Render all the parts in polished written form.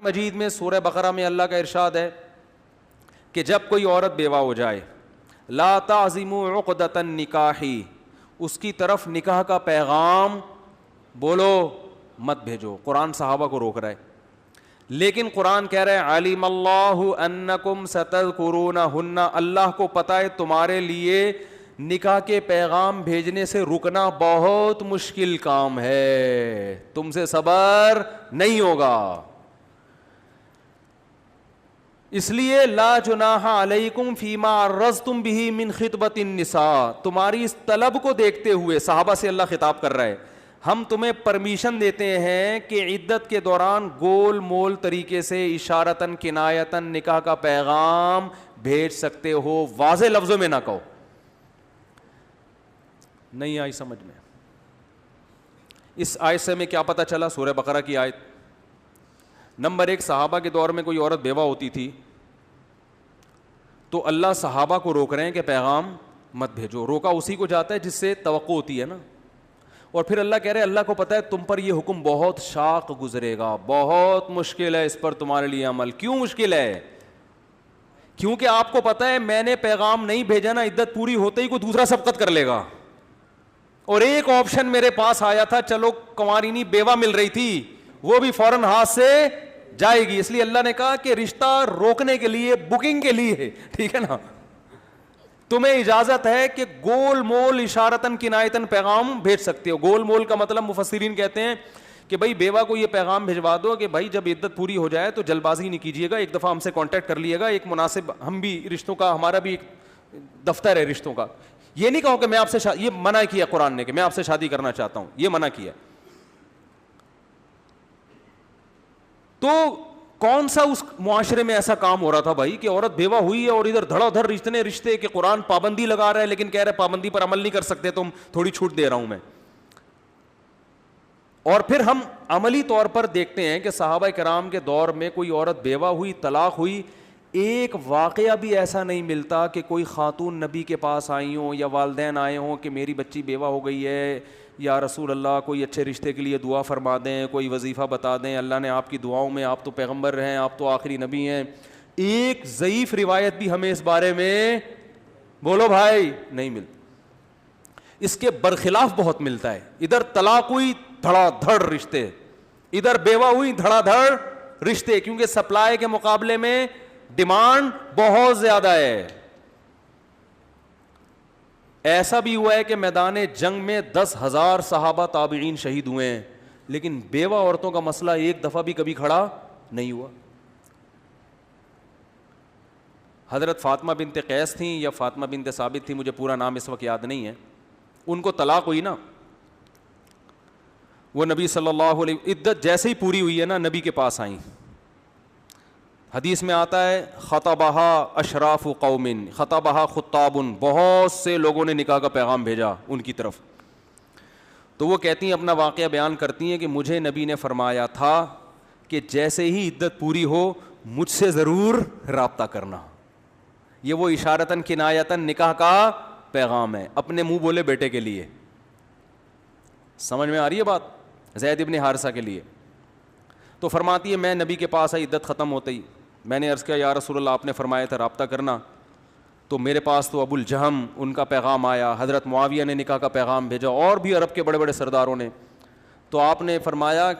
مجید میں سورہ بقرہ میں اللہ کا ارشاد ہے کہ جب کوئی عورت بیوہ ہو جائے، لا تعزموا عقدۃ النکاح، اس کی طرف نکاح کا پیغام بولو مت بھیجو. قرآن صحابہ کو روک رہا ہے، لیکن قرآن کہہ رہا ہے علیم اللہ انکم ستذکرونہن، اللہ کو پتہ ہے تمہارے لیے نکاح کے پیغام بھیجنے سے رکنا بہت مشکل کام ہے، تم سے صبر نہیں ہوگا. اس لیے لا جناح علیکم فیما عرضتم بہ من خطبۃ النساء، تمہاری اس طلب کو دیکھتے ہوئے صحابہ سے اللہ خطاب کر رہا ہے، ہم تمہیں پرمیشن دیتے ہیں کہ عدت کے دوران گول مول طریقے سے اشارتاً کنایتاً نکاح کا پیغام بھیج سکتے ہو، واضح لفظوں میں نہ کہو. نہیں آئی سمجھ میں؟ اس آیت سے ہمیں کیا پتہ چلا؟ سورہ بقرہ کی آیت نمبر 1، صحابہ کے دور میں کوئی عورت بیوہ ہوتی تھی تو اللہ صحابہ کو روک رہے ہیں کہ پیغام مت بھیجو. روکا اسی کو جاتا ہے جس سے توقع ہوتی ہے نا. اور پھر اللہ کہہ رہے ہیں اللہ کو پتہ ہے تم پر یہ حکم بہت شاق گزرے گا، بہت مشکل ہے اس پر تمہارے لیے عمل. کیوں مشکل ہے؟ کیونکہ آپ کو پتہ ہے میں نے پیغام نہیں بھیجا نا، عدت پوری ہوتے ہی کوئی دوسرا سبقت کر لے گا. اور ایک آپشن میرے پاس آیا تھا، چلو کنوارینی بیوہ مل رہی تھی، وہ بھی فوراً ہاتھ سے جائے گی. اس لیے اللہ نے کہا کہ رشتہ روکنے کے لیے، بکنگ کے لیے، ٹھیک ہے نا، تمہیں اجازت ہے کہ گول مول اشارتاً کنایتاً پیغام بھیج سکتے ہو. گول مول کا مطلب مفسرین کہتے ہیں کہ بھائی بیوہ کو یہ پیغام بھجوا دو کہ بھائی جب عدت پوری ہو جائے تو جلد بازی نہیں کیجیے گا، ایک دفعہ ہم سے کانٹیکٹ کر لیے گا، ایک مناسب، ہم بھی رشتوں کا، ہمارا بھی ایک دفتر ہے رشتوں کا. یہ نہیں کہو کہ میں آپ سے یہ منع کیا قرآن نے کہ میں آپ سے شادی کرنا چاہتا ہوں، یہ منع کیا. تو کون سا اس معاشرے میں ایسا کام ہو رہا تھا بھائی کہ عورت بیوہ ہوئی ہے اور ادھر دھڑا دھڑ رشتے کہ قرآن پابندی لگا رہا ہے لیکن کہہ رہے پابندی پر عمل نہیں کر سکتے، تم تھوڑی چھوٹ دے رہا ہوں میں. اور پھر ہم عملی طور پر دیکھتے ہیں کہ صحابہ کرام کے دور میں کوئی عورت بیوہ ہوئی، طلاق ہوئی، ایک واقعہ بھی ایسا نہیں ملتا کہ کوئی خاتون نبی کے پاس آئی ہوں یا والدین آئے ہوں کہ میری بچی بیوہ ہو گئی ہے یا رسول اللہ کوئی اچھے رشتے کے لیے دعا فرما دیں، کوئی وظیفہ بتا دیں، اللہ نے آپ کی دعاؤں میں، آپ تو پیغمبر ہیں، آپ تو آخری نبی ہیں. ایک ضعیف روایت بھی ہمیں اس بارے میں بولو بھائی نہیں ملتی. اس کے برخلاف بہت ملتا ہے. ادھر طلاق ہوئی دھڑا دھڑ رشتے، ادھر بیوہ ہوئی دھڑا دھڑ رشتے، کیونکہ سپلائی کے مقابلے میں ڈیمانڈ بہت زیادہ ہے. ایسا بھی ہوا ہے کہ میدان جنگ میں 10,000 صحابہ تابعین شہید ہوئے ہیں، لیکن بیوہ عورتوں کا مسئلہ ایک دفعہ بھی کبھی کھڑا نہیں ہوا. حضرت فاطمہ بنت قیس تھیں یا فاطمہ بنت ثابت تھی، مجھے پورا نام اس وقت یاد نہیں ہے، ان کو طلاق ہوئی نا، وہ نبی صلی اللہ علیہ عدت جیسے ہی پوری ہوئی ہے نا نبی کے پاس آئیں. حدیث میں آتا ہے خطبہا اشراف قوم، خطبہا خطاب، بہت سے لوگوں نے نکاح کا پیغام بھیجا ان کی طرف. تو وہ کہتی ہیں، اپنا واقعہ بیان کرتی ہیں کہ مجھے نبی نے فرمایا تھا کہ جیسے ہی عدت پوری ہو مجھ سے ضرور رابطہ کرنا. یہ وہ اشارتاً کنایتاً نکاح کا پیغام ہے، اپنے منہ بولے بیٹے کے لیے. سمجھ میں آ رہی ہے بات؟ زید ابن حارثہ کے لیے. تو فرماتی ہے میں نبی کے پاس آئی، عدت ختم ہوتے ہی میں نے عرض کیا یا رسول اللہ آپ نے فرمایا تھا رابطہ کرنا، تو میرے پاس تو ابو الجہم ان کا پیغام آیا، حضرت معاویہ نے نکاح کا پیغام بھیجا، اور بھی عرب کے بڑے بڑے سرداروں نے. تو آپ نے فرمایا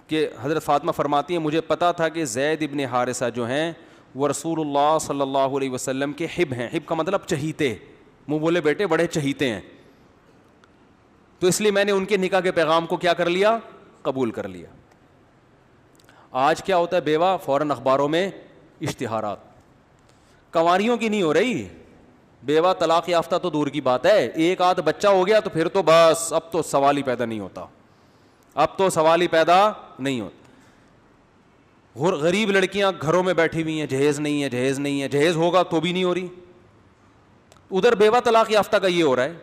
کہ حضرت فاطمہ فرماتی ہیں مجھے پتا تھا کہ زید ابن حارثہ جو ہیں وہ رسول اللہ صلی اللہ علیہ وسلم کے حب ہیں. حب کا مطلب چہیتے، منہ بولے بیٹے بڑے چہیتے ہیں. تو اس لیے میں نے ان کے نکاح کے پیغام کو کیا کر لیا؟ قبول کر لیا. آج کیا ہوتا ہے؟ بیوہ فوراً اخباروں میں اشتہارات. کنواریوں کی نہیں ہو رہی، بیوہ طلاق یافتہ تو دور کی بات ہے، ایک آدھ بچہ ہو گیا تو پھر تو بس اب تو سوال ہی پیدا نہیں ہوتا، اب تو سوال ہی پیدا نہیں ہوتا. غریب لڑکیاں گھروں میں بیٹھی ہوئی ہیں، جہیز نہیں ہے، جہیز نہیں ہے، جہیز ہوگا تو بھی نہیں ہو رہی. ادھر بیوہ طلاق یافتہ کا یہ ہو رہا ہے.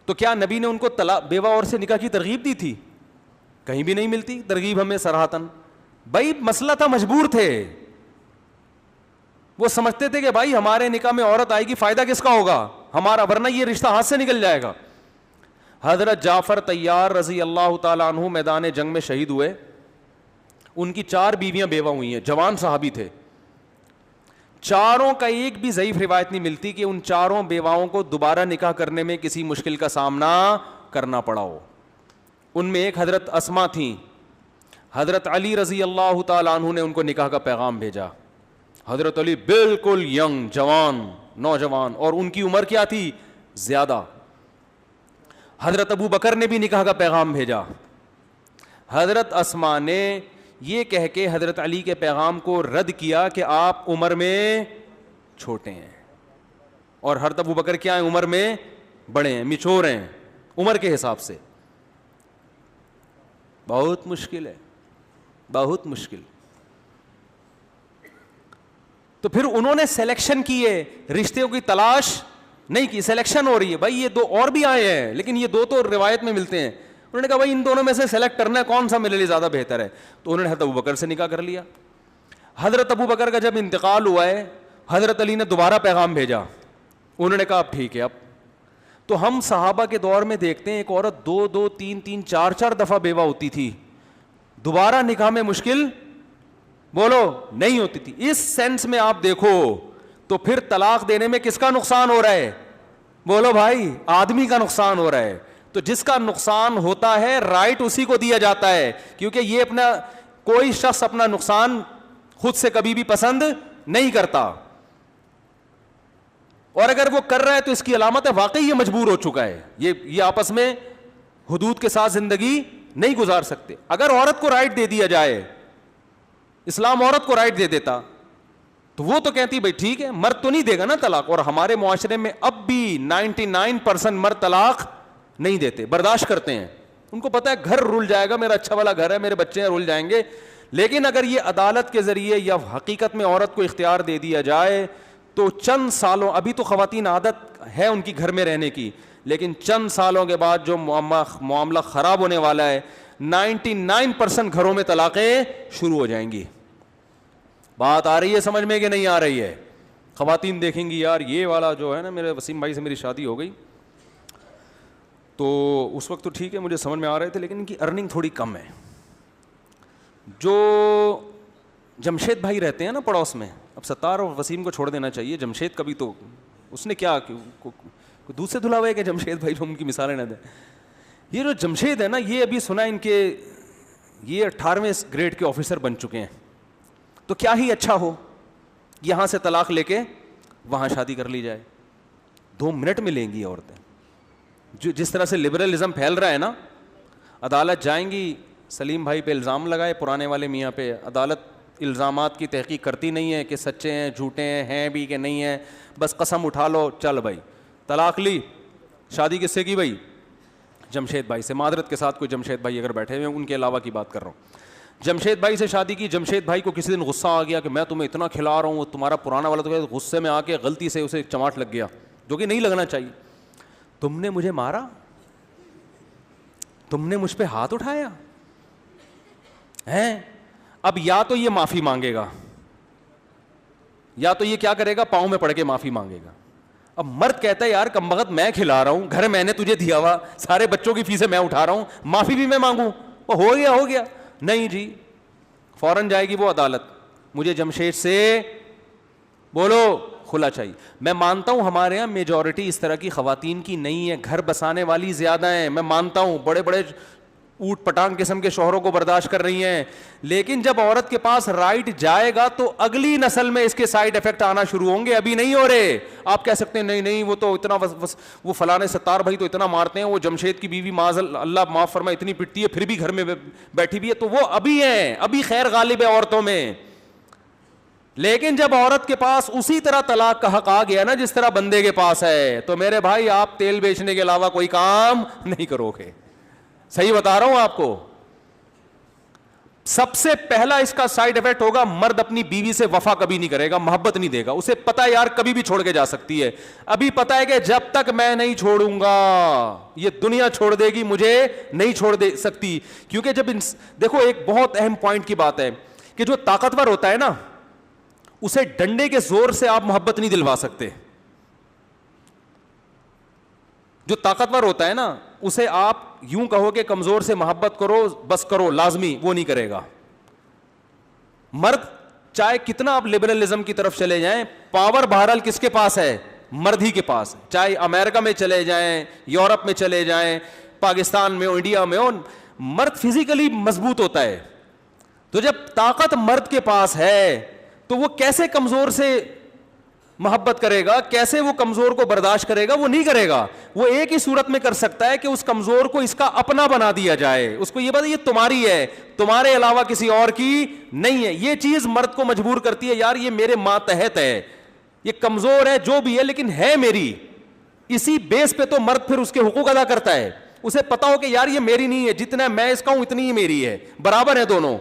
تو کیا نبی نے ان کو طلاق بیوہ اور سے نکاح کی ترغیب دی تھی؟ کہیں بھی نہیں ملتی ترغیب ہمیں صراحتاً. بھائی مسئلہ تھا، مجبور تھے، وہ سمجھتے تھے کہ بھائی ہمارے نکاح میں عورت آئے گی، فائدہ کس کا ہوگا؟ ہمارا، ورنہ یہ رشتہ ہاتھ سے نکل جائے گا. حضرت جعفر طیار رضی اللہ تعالیٰ عنہ میدان جنگ میں شہید ہوئے. ان کی 4 بیویاں بیوہ ہوئی ہیں, جوان صحابی تھے. چاروں کا ایک بھی ضعیف روایت نہیں ملتی کہ ان چاروں بیواؤں کو دوبارہ نکاح کرنے میں کسی مشکل کا سامنا کرنا پڑا ہو. ان میں ایک حضرت اسما تھیں. حضرت علی رضی اللہ تعالیٰ عنہ نے ان کو نکاح کا پیغام بھیجا. حضرت علی بالکل ینگ, جوان, نوجوان, اور ان کی عمر کیا تھی؟ زیادہ. حضرت ابو بکر نے بھی نکاح کا پیغام بھیجا. حضرت اسما نے یہ کہہ کے حضرت علی کے پیغام کو رد کیا کہ آپ عمر میں چھوٹے ہیں, اور حضرت ابو بکر کیا ہیں؟ عمر میں بڑے ہیں, میچور ہیں عمر کے حساب سے. بہت مشکل ہے, بہت مشکل. تو پھر انہوں نے سلیکشن کی ہے, رشتوں کی تلاش نہیں کی, سلیکشن ہو رہی ہے. بھائی یہ 2 اور بھی آئے ہیں لیکن یہ 2 تو روایت میں ملتے ہیں. انہوں نے کہا بھائی ان دونوں میں سے سلیکٹ کرنا ہے کون سا میرے لیے زیادہ بہتر ہے. تو انہوں نے حضرت ابو بکر سے نکاح کر لیا. حضرت ابو بکر کا جب انتقال ہوا ہے, حضرت علی نے دوبارہ پیغام بھیجا. انہوں نے کہا اب ٹھیک ہے. اب تو ہم صحابہ کے دور میں دیکھتے ہیں ایک عورت 2 3 4 دفعہ بیوہ ہوتی تھی, دوبارہ نکاح میں مشکل بولو نہیں ہوتی تھی. اس سینس میں آپ دیکھو تو پھر طلاق دینے میں کس کا نقصان ہو رہا ہے؟ بولو بھائی, آدمی کا نقصان ہو رہا ہے. تو جس کا نقصان ہوتا ہے رائٹ اسی کو دیا جاتا ہے, کیونکہ یہ اپنا کوئی شخص اپنا نقصان خود سے کبھی بھی پسند نہیں کرتا, اور اگر وہ کر رہا ہے تو اس کی علامت ہے واقعی یہ مجبور ہو چکا ہے. یہ آپس میں حدود کے ساتھ زندگی نہیں گزار سکتے. اگر عورت کو رائٹ دے دیا جائے, اسلام عورت کو رائٹ دے دیتا تو وہ تو کہتی بھائی ٹھیک ہے, مرد تو نہیں دے گا نا طلاق. اور ہمارے معاشرے میں اب بھی 99% مرد طلاق نہیں دیتے, برداشت کرتے ہیں. ان کو پتا ہے گھر رول جائے گا, میرا اچھا والا گھر ہے, میرے بچے رول جائیں گے. لیکن اگر یہ عدالت کے ذریعے یا حقیقت میں عورت کو اختیار دے دیا جائے تو چند سالوں, ابھی تو خواتین عادت ہے ان کی گھر میں رہنے کی, لیکن چند سالوں کے بعد جو معاملہ خراب ہونے والا ہے, 99% گھروں میں طلاقیں شروع ہو جائیں گی. بات آ رہی ہے سمجھ میں کہ نہیں آ رہی ہے؟ خواتین دیکھیں گی یار یہ والا جو ہے نا, میرے وسیم بھائی سے میری شادی ہو گئی تو اس وقت تو ٹھیک ہے مجھے سمجھ میں آ رہے تھے, لیکن ان کی ارننگ تھوڑی کم ہے. جو جمشید بھائی رہتے ہیں نا پڑوس میں, اب ستار اور وسیم کو چھوڑ دینا چاہیے, جمشید کبھی تو اس نے کیا دودھ سے دھلا ہوا ہے کہ جمشید بھائی جو ان کی مثالیں نہ دیں. یہ جو جمشید ہے نا, یہ ابھی سنا ان کے یہ 18ویں گریڈ کے آفیسر بن چکے ہیں. تو کیا ہی اچھا ہو یہاں سے طلاق لے کے وہاں شادی کر لی جائے, 2 منٹ میں لیں گی عورتیں. جو جس طرح سے لبرلزم پھیل رہا ہے نا, عدالت جائیں گی, سلیم بھائی پہ الزام لگائے پرانے والے میاں پہ, عدالت الزامات کی تحقیق کرتی نہیں ہے کہ سچے ہیں جھوٹے ہیں بھی کہ نہیں ہیں, بس قسم اٹھا لو چل بھائی طلاق لی. شادی کس سے کی بھائی؟ جمشید بھائی سے. معذرت کے ساتھ کوئی جمشید بھائی اگر بیٹھے ہوئے ہیں ان کے علاوہ کی بات کر رہا ہوں. جمشید بھائی سے شادی کی. جمشید بھائی کو کسی دن غصہ آ گیا کہ میں تمہیں اتنا کھلا رہا ہوں, وہ تمہارا پرانا والا تو غصے میں آ کے غلطی سے اسے چماٹ لگ گیا, جو کہ نہیں لگنا چاہیے. تم نے مجھے مارا, تم نے مجھ پہ ہاتھ اٹھایا ہیں. اب یا تو یہ معافی مانگے گا یا تو یہ کیا کرے گا, پاؤں میں پڑ کے معافی مانگے گا. اب مرد کہتا ہے یار کم بخت میں کھلا رہا ہوں, گھر میں نے تجھے دیا ہوا, سارے بچوں کی فیسیں میں اٹھا رہا ہوں, معافی بھی میں مانگوں, وہ ہو گیا. نہیں جی, فوراً جائے گی وہ عدالت, مجھے جمشید سے بولو کھلا چاہیے. میں مانتا ہوں ہمارے یہاں میجورٹی اس طرح کی خواتین کی نہیں ہے, گھر بسانے والی زیادہ ہیں, میں مانتا ہوں بڑے بڑے اوٹ پٹانگ قسم کے شوہروں کو برداشت کر رہی ہیں. لیکن جب عورت کے پاس رائٹ جائے گا تو اگلی نسل میں اس کے سائیڈ افیکٹ آنا شروع ہوں گے, ابھی نہیں ہو رہے. آپ کہہ سکتے ہیں نہیں وہ تو اتنا وہ فلانے ستار بھائی تو اتنا مارتے ہیں, وہ جمشید کی بیوی معاذ اللہ معاف فرمائے اتنی پٹتی ہے, پھر بھی گھر میں بیٹھی بھی ہے, تو وہ ابھی ہیں, ابھی خیر غالب ہے عورتوں میں. لیکن جب عورت کے پاس اسی طرح طلاق کا حق آ گیا نا جس طرح بندے کے پاس ہے, تو میرے بھائی آپ تیل بیچنے کے علاوہ کوئی کام نہیں کرو گے. صحیح بتا رہا ہوں آپ کو. سب سے پہلا اس کا سائیڈ افیکٹ ہوگا, مرد اپنی بیوی سے وفا کبھی نہیں کرے گا, محبت نہیں دے گا. اسے پتا ہے یار کبھی بھی چھوڑ کے جا سکتی ہے, ابھی پتا ہے کہ جب تک میں نہیں چھوڑوں گا یہ دنیا چھوڑ دے گی, مجھے نہیں چھوڑ دے سکتی. کیونکہ جب دیکھو ایک بہت اہم پوائنٹ کی بات ہے کہ جو طاقتور ہوتا ہے نا اسے ڈنڈے کے زور سے آپ محبت نہیں دلوا سکتے. جو طاقتور ہوتا ہے نا اسے آپ یوں کہو کہ کمزور سے محبت کرو بس کرو لازمی, وہ نہیں کرے گا. مرد چاہے کتنا آپ لبرلزم کی طرف چلے جائیں, پاور بہرحال کس کے پاس ہے؟ مرد ہی کے پاس. چاہے امریکہ میں چلے جائیں, یورپ میں چلے جائیں, پاکستان میں ہو, انڈیا میں ہو, مرد فزیکلی مضبوط ہوتا ہے. تو جب طاقت مرد کے پاس ہے تو وہ کیسے کمزور سے محبت کرے گا, کیسے وہ کمزور کو برداشت کرے گا؟ وہ نہیں کرے گا. وہ ایک ہی صورت میں کر سکتا ہے کہ اس کمزور کو اس کا اپنا بنا دیا جائے, اس کو یہ بات یہ تمہاری ہے, تمہارے علاوہ کسی اور کی نہیں ہے. یہ چیز مرد کو مجبور کرتی ہے, یار یہ میرے ماتحت ہے, یہ کمزور ہے جو بھی ہے لیکن ہے میری. اسی بیس پہ تو مرد پھر اس کے حقوق ادا کرتا ہے. اسے پتا ہو کہ یار یہ میری نہیں ہے, جتنا میں اس کا ہوں اتنی ہی میری ہے, برابر ہے دونوں.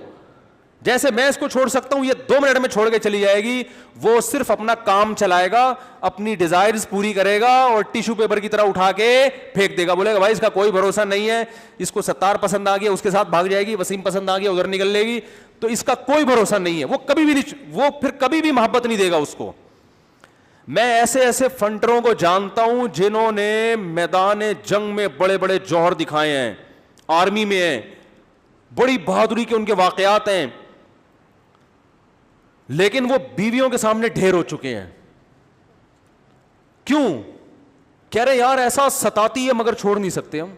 جیسے میں اس کو چھوڑ سکتا ہوں, یہ 2 منٹ میں چھوڑ کے چلی جائے گی. وہ صرف اپنا کام چلائے گا, اپنی ڈیزائرز پوری کرے گا اور ٹیشو پیپر کی طرح اٹھا کے پھینک دے گا. بولے گا بھائی اس کا کوئی بھروسہ نہیں ہے, اس کو ستار پسند آ گیا اس کے ساتھ بھاگ جائے گی, وسیم پسند آ گیا ادھر نکل لے گی, تو اس کا کوئی بھروسہ نہیں ہے. وہ کبھی بھی نہیں, وہ پھر کبھی بھی محبت نہیں دے گا اس کو. میں ایسے ایسے فنٹروں کو جانتا ہوں جنہوں نے میدان جنگ میں بڑے بڑے جوہر دکھائے ہیں, آرمی میں ہیں, بڑی بہادری کے ان کے واقعات ہیں, لیکن وہ بیویوں کے سامنے ڈھیر ہو چکے ہیں. کیوں؟ کہہ رہے یار ایسا ستاتی ہے مگر چھوڑ نہیں سکتے, ہم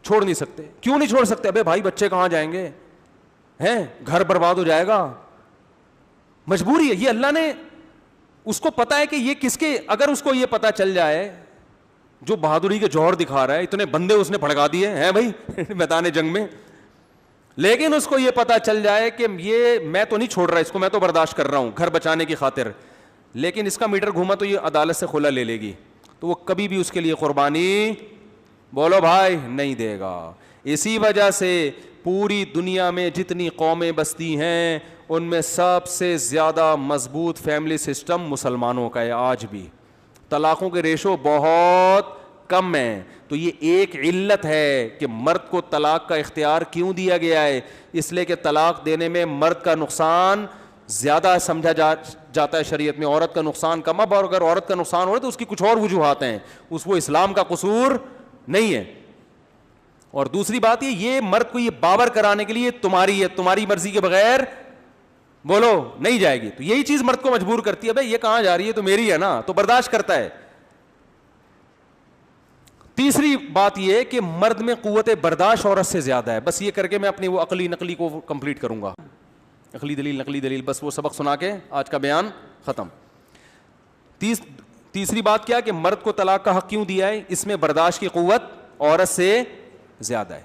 چھوڑ نہیں سکتے. کیوں نہیں چھوڑ سکتے؟ ابے بھائی بچے کہاں جائیں گے, ہیں گھر برباد ہو جائے گا, مجبوری ہے. یہ اللہ نے, اس کو پتا ہے کہ یہ کس کے, اگر اس کو یہ پتا چل جائے جو بہادری کے جوہر دکھا رہا ہے, اتنے بندے اس نے بھڑکا دیے ہیں بھائی میدان جنگ میں, لیکن اس کو یہ پتا چل جائے کہ یہ میں تو نہیں چھوڑ رہا اس کو, میں تو برداشت کر رہا ہوں گھر بچانے کی خاطر, لیکن اس کا میٹر گھوما تو یہ عدالت سے خلا لے لے گی, تو وہ کبھی بھی اس کے لیے قربانی بولو بھائی نہیں دے گا. اسی وجہ سے پوری دنیا میں جتنی قومیں بستی ہیں ان میں سب سے زیادہ مضبوط فیملی سسٹم مسلمانوں کا ہے آج بھی. طلاقوں کے ریشو بہت کم ہیں. تو یہ ایک علت ہے کہ مرد کو طلاق کا اختیار کیوں دیا گیا ہے, اس لیے کہ طلاق دینے میں مرد کا نقصان زیادہ سمجھا جاتا ہے شریعت میں, عورت کا نقصان کم. اب اگر عورت کا نقصان ہو رہا ہے تو اس کی کچھ اور وجوہات ہیں, اس وہ اسلام کا قصور نہیں ہے. اور دوسری بات یہ مرد کو یہ باور کرانے کے لیے تمہاری ہے, تمہاری مرضی کے بغیر بولو نہیں جائے گی, تو یہی چیز مرد کو مجبور کرتی ہے, بھائی یہ کہاں جا رہی ہے, تو میری ہے نا, تو برداشت کرتا ہے. تیسری بات یہ کہ مرد میں قوت برداشت عورت سے زیادہ ہے. بس یہ کر کے میں اپنی وہ عقلی نقلی کو کمپلیٹ کروں گا, عقلی دلیل نقلی دلیل, بس وہ سبق سنا کے آج کا بیان ختم. تیسری بات کیا کہ مرد کو طلاق کا حق کیوں دیا ہے, اس میں برداشت کی قوت عورت سے زیادہ ہے.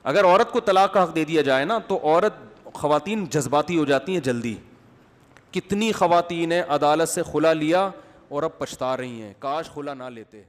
اگر عورت کو طلاق کا حق دے دیا جائے نا تو خواتین جذباتی ہو جاتی ہیں جلدی. کتنی خواتین نے عدالت سے خلا لیا اور اب پچھتا رہی ہیں, کاش خلا نہ لیتے.